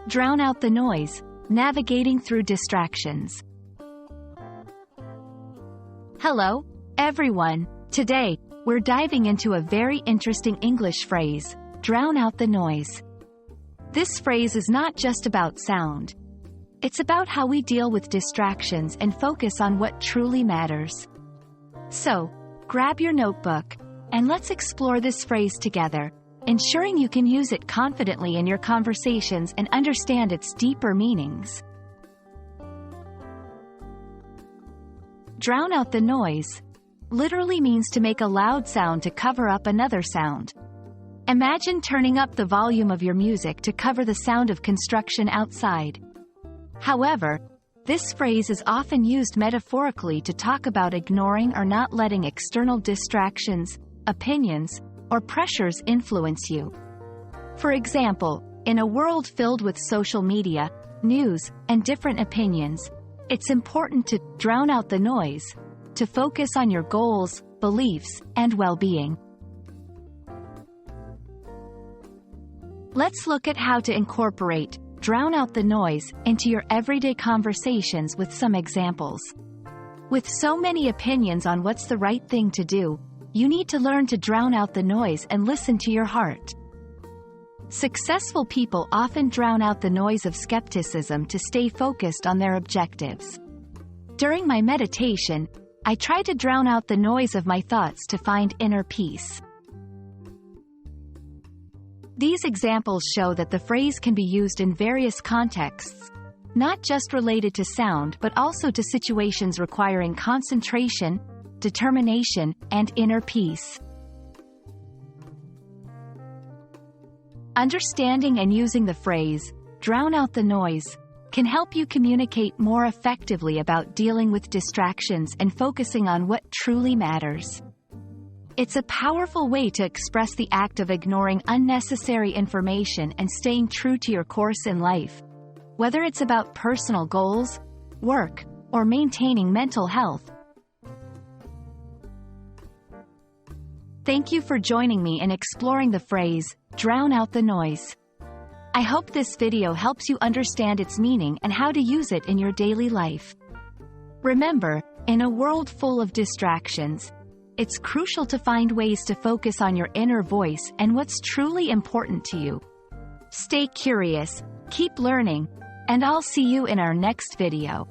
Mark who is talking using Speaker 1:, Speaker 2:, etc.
Speaker 1: Drown out the noise, navigating through distractions. Hello, everyone. Today, we're diving into a very interesting English phrase, drown out the noise. This phrase is not just about sound. It's about how we deal with distractions and focus on what truly matters. So, grab your notebook, and let's explore this phrase together, ensuring you can use it confidently in your conversations and understand its deeper meanings. Drown out the noise literally means to make a loud sound to cover up another sound. Imagine turning up the volume of your music to cover the sound of construction outside. However, this phrase is often used metaphorically to talk about ignoring or not letting external distractions, opinions, or pressures influence you. For example, in a world filled with social media, news, and different opinions, it's important to drown out the noise, to focus on your goals, beliefs, and well-being. Let's look at how to incorporate drown out the noise into your everyday conversations with some examples. With so many opinions on what's the right thing to do, you need to learn to drown out the noise and listen to your heart. Successful people often drown out the noise of skepticism to stay focused on their objectives. During my meditation, I try to drown out the noise of my thoughts to find inner peace. These examples show that the phrase can be used in various contexts, not just related to sound but also to situations requiring concentration, determination, and inner peace. Understanding and using the phrase, drown out the noise, can help you communicate more effectively about dealing with distractions and focusing on what truly matters. It's a powerful way to express the act of ignoring unnecessary information and staying true to your course in life, whether it's about personal goals, work, or maintaining mental health. Thank you for joining me in exploring the phrase, drown out the noise. I hope this video helps you understand its meaning and how to use it in your daily life. Remember, in a world full of distractions, it's crucial to find ways to focus on your inner voice and what's truly important to you. Stay curious, keep learning, and I'll see you in our next video.